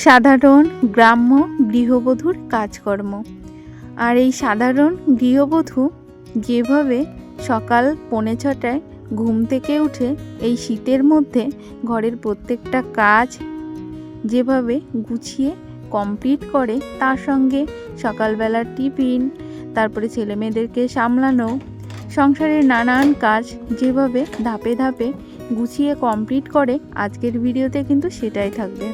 সাধারণ গ্রাম্য গৃহবধূর কাজকর্ম। আর এই সাধারণ গৃহবধূ যেভাবে সকাল 5:45 ঘুম থেকে উঠে এই শীতের মধ্যে ঘরের প্রত্যেকটা কাজ যেভাবে গুছিয়ে কমপ্লিট করে, তার সঙ্গে সকালবেলার টিফিন, তারপরে ছেলেমেয়েদেরকে সামলানো, সংসারের নানান কাজ যেভাবে ধাপে ধাপে গুছিয়ে কমপ্লিট করে, আজকের ভিডিওতে কিন্তু সেটাই থাকবে।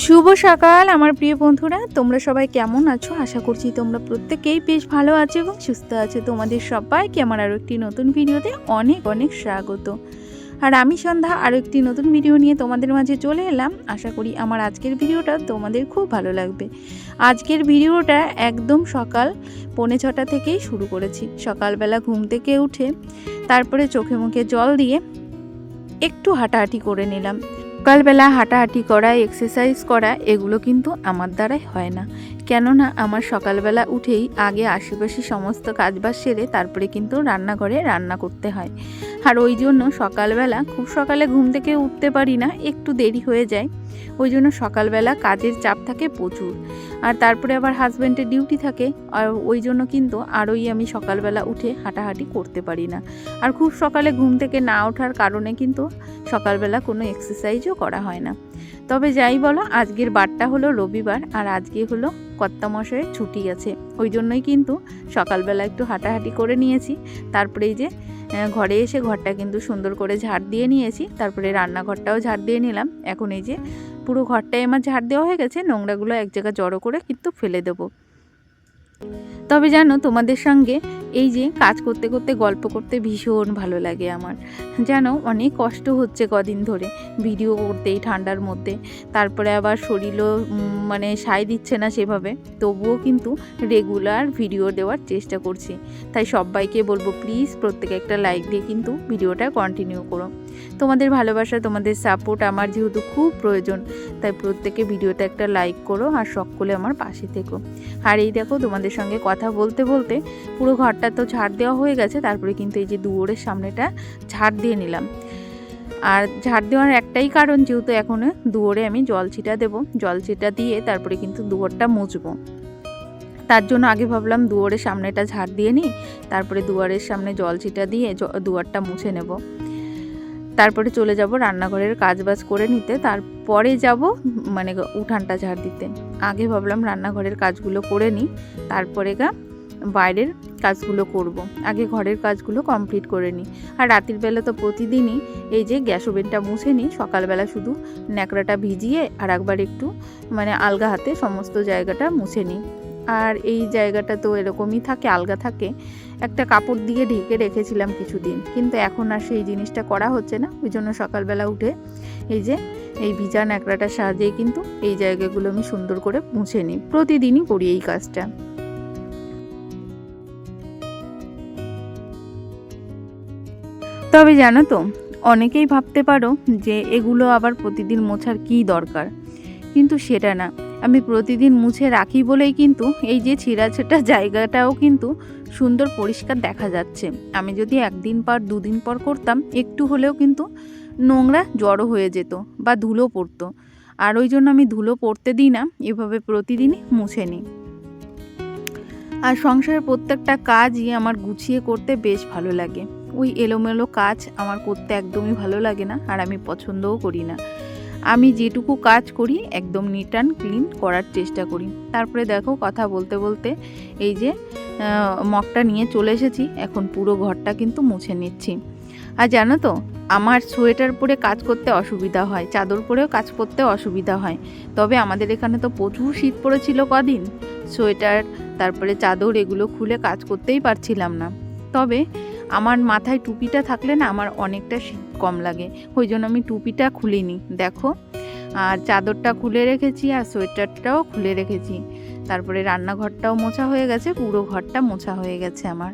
শুভ সকাল আমার প্রিয় বন্ধুরা, তোমরা সবাই কেমন আছো? আশা করছি তোমরা প্রত্যেকেই বেশ ভালো আছো এবং সুস্থ আছো। তোমাদের সবাইকে আমার আরও একটি নতুন ভিডিওতে অনেক অনেক স্বাগত। আর আমি সন্ধ্যা আরও একটি নতুন ভিডিও নিয়ে তোমাদের মাঝে চলে এলাম। আশা করি আমার আজকের ভিডিওটা তোমাদের খুব ভালো লাগবে। আজকের ভিডিওটা একদম সকাল 5:45 থেকেই শুরু করেছি। সকালবেলা ঘুম থেকে উঠে তারপরে চোখে মুখে জল দিয়ে একটু হাঁটাহাঁটি করে নিলাম। সকালবেলা হাঁটাহাঁটি করা, এক্সারসাইজ করা এগুলো কিন্তু আমার দ্বারাই হয় না, কেননা আমার সকালবেলা উঠেই আগে আশেপাশে সমস্ত কাজবাজ সেরে তারপরে কিন্তু রান্নাঘরে রান্না করতে হয়। আর ওই জন্য সকালবেলা খুব সকালে ঘুম থেকে উঠতে পারি না, একটু দেরি হয়ে যায়। ওই জন্য সকালবেলা কাজের চাপ থাকে প্রচুর, আর তারপরে আবার হাজব্যান্ডের ডিউটি থাকে, আর ওই জন্য কিন্তু আরোই আমি সকালবেলা উঠে হাঁটাহাঁটি করতে পারি না। আর খুব সকালে ঘুম থেকে না ওঠার কারণে কিন্তু সকালবেলা কোনো এক্সারসাইজও করা হয় না। তবে যাই বলো, আজকের বারটা হলো রবিবার, আর আজকে হলো কর্তামশাইয়ের ছুটি আছে, ওই জন্যই কিন্তু সকালবেলা একটু হাঁটাহাঁটি করে নিয়েছি। তারপরে এই যে ঘরে এসে ঘরটা কিন্তু সুন্দর করে ঝাড় দিয়ে নিয়েছি, তারপরে রান্নাঘরটাও ঝাড় দিয়ে নিলাম। এখন এই যে পুরো ঘরটাই আমার ঝাড় দেওয়া হয়ে গেছে, নোংরাগুলো এক জায়গায় জড়ো করে কিন্তু ফেলে দেবো। তবে জানো, তোমাদের সঙ্গে এই যে কাজ করতে করতে গল্প করতে ভীষণ ভালো লাগে আমার। জানো, অনেক কষ্ট হচ্ছে কদিন ধরে ভিডিও করতে এই ঠান্ডার মধ্যে, তারপরে আবার শরীরও মানে সায় দিচ্ছে না সেভাবে, তবুও কিন্তু রেগুলার ভিডিও দেওয়ার চেষ্টা করছি। তাই সবাইকে বলবো, প্লিজ প্রত্যেকে একটা লাইক দিয়ে কিন্তু ভিডিওটা কন্টিনিউ করো। তোমাদের ভালোবাসা, তোমাদের সাপোর্ট আমার যেহেতু খুব প্রয়োজন, তাই প্রত্যেকে ভিডিওটা একটা লাইক করো আর সকলে আমার পাশে থেকো। আর এই দেখো, তোমাদের সঙ্গে কথা বলতে বলতে পুরো ঘরটা তো ঝাড় দেওয়া হয়ে গেছে, তারপরে কিন্তু এই যে দুয়ারের সামনেটা ঝাড় দিয়ে নিলাম। আর ঝাড় দেওয়ার একটাই কারণ, যেহেতু এখন দুয়ারে আমি জল ছিটা দেবো, জল ছিটা দিয়ে তারপরে কিন্তু দুয়ারটা মুছবো। তার জন্য আগে ভাবলাম দুয়ারের সামনেটা ঝাড় দিয়ে নিই, তারপরে দুয়ারের সামনে জল ছিটা দিয়ে দুয়ারটা মুছে নেব। তারপরে চলে যাব রান্নাঘরের কাজবাজ করে নিতে, তারপরে যাব মানে উঠানটা ঝাড় দিতে। আগে ভাবলাম রান্নাঘরের কাজগুলো করে নিই, তারপরে বাইরের কাজগুলো করব। আগে ঘরের কাজগুলো কমপ্লিট করে নিই। আর রাতের বেলা তো প্রতিদিনই এই যে গ্যাস ওভেনটা মুছে নিই, সকালবেলা শুধু ন্যাকড়াটা ভিজিয়ে আর একবার একটু মানে আলগা হাতে সমস্ত জায়গাটা মুছে নিই। আর এই জায়গাটা তো এরকমই থাকে, আলগা থাকে। একটা কাপড় দিয়ে ঢেকে রেখেছিলাম কিছুদিন, কিন্তু এখন আর সেই জিনিসটা করা হচ্ছে না। ওই জন্য সকালবেলা উঠে এই যে এই ভিজা ন্যাকড়াটার সাহায্যে কিন্তু এই জায়গাগুলো আমি সুন্দর করে মুছে নিই। প্রতিদিনই করি এই কাজটা। তবে জানো তো, অনেকেই ভাবতে পারো যে এগুলো আবার প্রতিদিন মোছার কী দরকার, কিন্তু সেটা না। আমি প্রতিদিন মুছে রাখি বলেই কিন্তু এই যে ছিঁড়াছাটা জায়গাটাও কিন্তু সুন্দর পরিষ্কার দেখা যাচ্ছে। আমি যদি একদিন পর দুদিন পর করতাম, একটু হলেও কিন্তু নোংরা জড়ো হয়ে যেত বা ধুলো পড়তো। আর ওই জন্য আমি ধুলো পড়তে দিই না, এভাবে প্রতিদিনই মুছে নিই। আর সংসারের প্রত্যেকটা কাজই আমার গুছিয়ে করতে বেশ ভালো লাগে। ওই এলোমেলো কাজ আমার করতে একদমই ভালো লাগে না, আর আমি পছন্দও করি না। আমি যেটুকু কাজ করি একদম নিট অ্যান্ড ক্লিন করার চেষ্টা করি। তারপরে দেখো, কথা বলতে বলতে এই যে মগটা নিয়ে চলে এসেছি, এখন পুরো ঘরটা কিন্তু মুছে নিচ্ছি। আর জানো তো, আমার সোয়েটার পরে কাজ করতে অসুবিধা হয়, চাদর পরেও কাজ করতে অসুবিধা হয়। তবে আমাদের এখানে তো প্রচুর শীত পড়েছিল কদিন, সোয়েটার তারপরে চাদর এগুলো খুলে কাজ করতেই পারছিলাম না। তবে আমার মাথায় টুপিটা থাকলে না আমার অনেকটা শীত কম লাগে, ওই জন্য আমি টুপিটা খুলিনি। দেখো, আর চাদরটা খুলে রেখেছি আর সোয়েটারটাও খুলে রেখেছি। তারপরে রান্নাঘরটাও মোছা হয়ে গেছে, পুরো ঘরটা মোছা হয়ে গেছে আমার।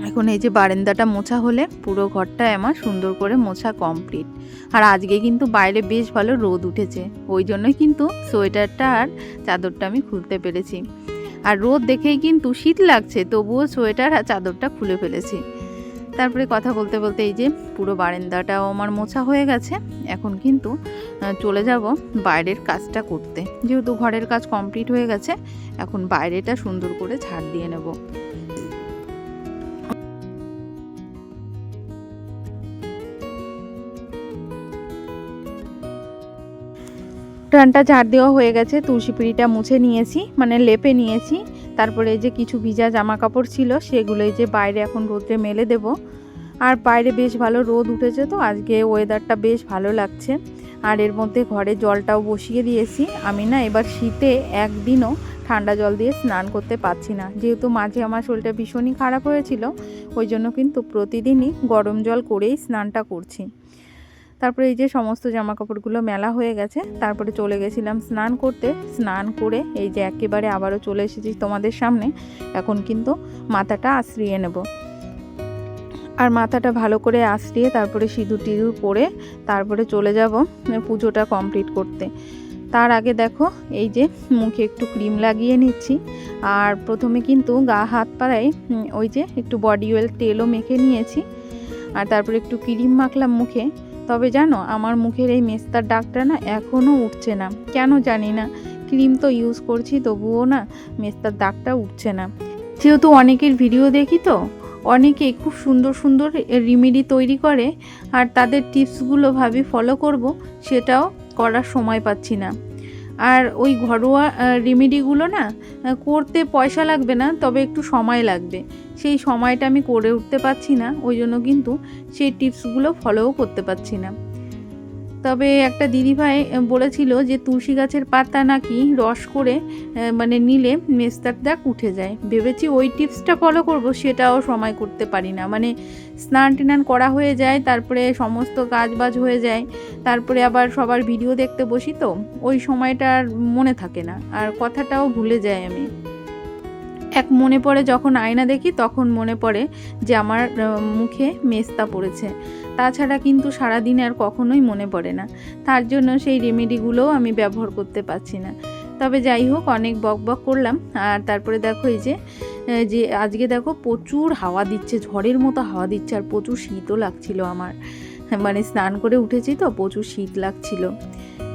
এখন এই যে বারান্দাটা মোছা হলে পুরো ঘরটা আমার সুন্দর করে মোছা কমপ্লিট। আর আজকে কিন্তু বাইরে বেশ ভালো রোদ উঠেছে, ওই জন্যই কিন্তু সোয়েটারটা আর চাদরটা আমি খুলতে পেরেছি। আর রোদ দেখেই কিন্তু শীত লাগছে, তবুও সোয়েটার আর চাদরটা খুলে ফেলেছি। তারপরে কথা বলতে বলতে এই যে পুরো বারান্দাটাও আমার মোছা হয়ে গেছে। এখন কিন্তু চলে যাব বাইরের কাজটা করতে। যেহেতু ঘরের কাজ কমপ্লিট হয়ে গেছে, এখন বাইরেটা সুন্দর করে ঝাড় দিয়ে নেব। উঠানটা ঝাড় দেওয়া হয়ে গেছে, তুলসী পিঁড়িটা মুছে নিয়েছি, মানে লেপে নিয়েছি। তারপরে এই যে কিছু ভিজা জামা কাপড় ছিল সেগুলো এই যে বাইরে এখন রোদে মেলে দেব। আর বাইরে বেশ ভালো রোদ উঠেছে, তো আজকে ওয়েদারটা বেশ ভালো লাগছে। আর এর মধ্যে ঘরে জলটাও বসিয়ে দিয়েছি। আমি না এবার শীতে একদিনও ঠান্ডা জল দিয়ে স্নান করতে পারছি না, যেহেতু মাঝে আমার শরীরটা ভীষণই খারাপ হয়েছিল, ওই জন্য কিন্তু প্রতিদিনই গরম জল করেই স্নানটা করছি। তারপরে এই যে সমস্ত জামা কাপড়গুলো মেলা হয়ে গেছে, তারপরে চলে গেছিলাম স্নান করতে। স্নান করে এই যে একেবারে আবারও চলে এসেছি তোমাদের সামনে। এখন কিন্তু মাথাটা আশ্রিয়ে নেব। আর মাথাটা ভালো করে আশ্রিয়ে তারপরে সিঁদুর টিঁদুর পরে তারপরে চলে যাব পুজোটা কমপ্লিট করতে। তার আগে দেখো এই যে মুখে একটু ক্রিম লাগিয়ে নিচ্ছি। আর প্রথমে কিন্তু গা হাত পাড়ায় ওই যে একটু বডি অয়েল তেলও মেখে নিয়েছি। আর তারপরে একটু ক্রিম মাখলাম মুখে। তবে জানো, আমার মুখের এই মেস্তার দাগটা না এখনও উঠছে না, কেন জানি না। ক্রিম তো ইউজ করছি, তবুও না মেস্তার দাগটা উঠছে না। যেহেতু অনেকের ভিডিও দেখি, তো অনেকে খুব সুন্দর সুন্দর রেমেডি তৈরি করে, আর তাদের টিপসগুলো ভাবি ফলো করব, সেটাও করার সময় পাচ্ছি না। আর ওই ঘরোয়া রেমেডিগুলো না করতে পয়সা লাগবে না, তবে একটু সময় লাগবে। সেই সময়টা আমি করে উঠতে পারছি না, ওই জন্য কিন্তু সেই টিপসগুলো ফলোও করতে পারছি না। তবে একটা দিদিভাই বলেছিল যে তুলসী গাছের পাতা নাকি রস করে মানে নিলে মেস্তার দাগ উঠে যায়। ভেবেছি ওই টিপসটা ফলো করব, সেটাও সময় করতে পারি না। মানে স্নান টিনান করা হয়ে যায়, তারপরে সমস্ত কাজ বাজ হয়ে যায়, তারপরে আবার সবার ভিডিও দেখতে বসি, তো ওই সময়টা আর মনে থাকে না, আর কথাটাও ভুলে যাই আমি। এক মনে পড়ে যখন আয়না দেখি, তখন মনে পড়ে যে আমার মুখে মেস্তা পড়েছে। তাছাড়া কিন্তু সারাদিন আর কখনোই মনে পড়ে না। তার জন্য সেই রেমেডিগুলোও আমি ব্যবহার করতে পারছি না। তবে যাই হোক, অনেক বকবক করলাম। আর তারপরে দেখো এই যে আজকে দেখো প্রচুর হাওয়া দিচ্ছে, ঝড়ের মতো হাওয়া দিচ্ছে, আর প্রচুর শীতও লাগছিল আমার। মানে স্নান করে উঠেছি তো, প্রচুর শীত লাগছিল।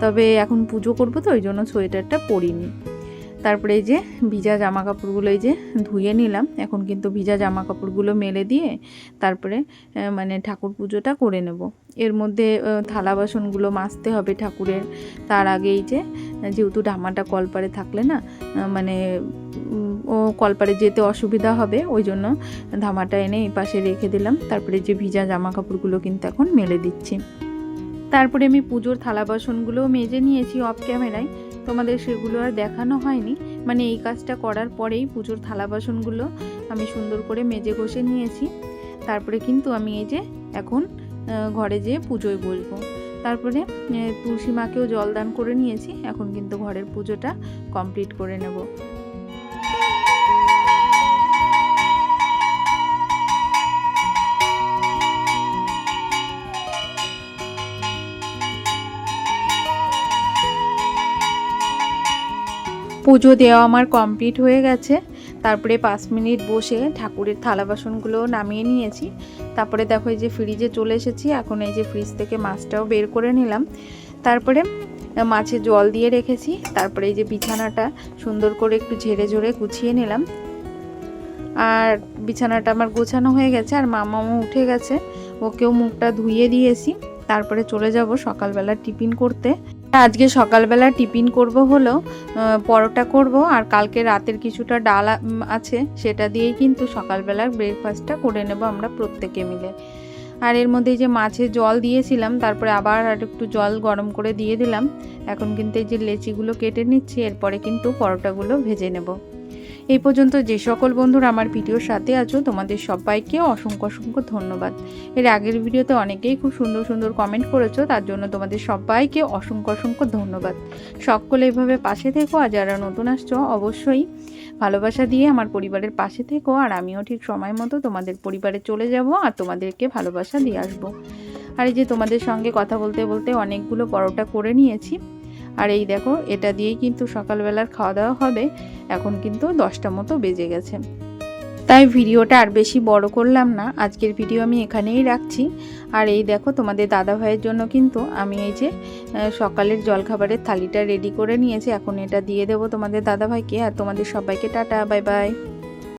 তবে এখন পুজো করবো, তো ওই জন্য সোয়েটারটা পরিনি। তারপরে এই যে ভিজা জামা কাপড়গুলো এই যে ধুয়ে নিলাম। এখন কিন্তু ভিজা জামা কাপড়গুলো মেলে দিয়ে তারপরে মানে ঠাকুর পুজোটা করে নেব। এর মধ্যে থালা বাসনগুলো মাজতে হবে ঠাকুরের। তার আগে এই যে যেহেতু ধামাটা কলপারে থাকলে না মানে ও কলপারে যেতে অসুবিধা হবে, ওই জন্য ধামাটা এনে এই পাশে রেখে দিলাম। তারপরে যে ভিজা জামা কাপড়গুলো কিন্তু এখন মেলে দিচ্ছি। তারপরে আমি পুজোর থালা বাসনগুলোও মেজে নিয়েছি অফ ক্যামেরায়, তোমাদের সেগুলো আর দেখানো হয়নি। মানে এই কাজটা করার পরেই পুজোর থালা বাসনগুলো আমি সুন্দর করে মেজে ঘষে নিয়েছি। তারপরে কিন্তু আমি এই যে এখন ঘরে যেয়ে পুজোয় বসবো। তারপরে তুলসী মাকেও জল দান করে নিয়েছি। এখন কিন্তু ঘরের পুজোটা কমপ্লিট করে নেব। পুজো দেওয়া আমার কমপ্লিট হয়ে গেছে। তারপরে 5 মিনিট বসে ঠাকুরের থালা বাসনগুলো নামিয়ে নিয়েছি। তারপরে দেখো এই যে ফ্রিজে চলে এসেছি। এখন এই যে ফ্রিজ থেকে মাছটাও বের করে নিলাম। তারপরে মাছে জল দিয়ে রেখেছি। তারপরে এই যে বিছানাটা সুন্দর করে একটু ঝেড়ে ঝেড়ে গুছিয়ে নিলাম। আর বিছানাটা আমার গোছানো হয়ে গেছে, আর মামাও উঠে গেছে, ওকেও মুখটা ধুইয়ে দিয়েছি। তারপরে চলে যাব সকালবেলা টিফিন করতে। আজকে সকালবেলা টিফিন করব হলো পরোটা করব, আর কালকে রাতের কিছুটা ডাল আছে, সেটা দিয়েই কিন্তু সকালবেলার ব্রেকফাস্টটা করে নেব আমরা প্রত্যেকে মিলে। আর এর মধ্যে যে মাছে জল দিয়েছিলাম, তারপরে আবার আর একটু জল গরম করে দিয়ে দিলাম। এখন কিন্তু এই যে লেচিগুলো কেটে নিচ্ছি, এরপরে কিন্তু পরোটাগুলো ভেজে নেব। এই পর্যন্ত যে সকল বন্ধুরা আমার ভিডিওর সাথে আছো, তোমাদের সবাইকে অসংখ্য অসংখ্য ধন্যবাদ। এর আগের ভিডিওতে অনেকেই খুব সুন্দর সুন্দর কমেন্ট করেছো, তার জন্য তোমাদের সবাইকে অসংখ্য অসংখ্য ধন্যবাদ। সকলে এইভাবে পাশে থেকো, আর যারা নতুন আসছো অবশ্যই ভালোবাসা দিয়ে আমার পরিবারের পাশে থেকো। আর আমিও ঠিক সময় মতো তোমাদের পরিবারে চলে যাব, আর তোমাদেরকে ভালোবাসা দিয়ে আসবো। আর এই যে তোমাদের সঙ্গে কথা বলতে বলতে অনেকগুলো পরোটা করে নিয়েছি। আর এই দেখো এটা দিয়েই কিন্তু সকালবেলার খাওয়া দাওয়া হবে। এখন কিন্তু 10টা মতো বেজে গেছে, তাই ভিডিওটা আর বেশি বড় করলাম না। আজকের ভিডিও আমি এখানেই রাখছি। আর এই দেখো তোমাদের দাদা ভাইয়ের জন্য কিন্তু আমি এই যে সকালের জলখাবারের থালিটা রেডি করে নিয়েছি। এখন এটা দিয়ে দেবো তোমাদের দাদা ভাইকে। আর তোমাদের সবাইকে টাটা, বাই বাই।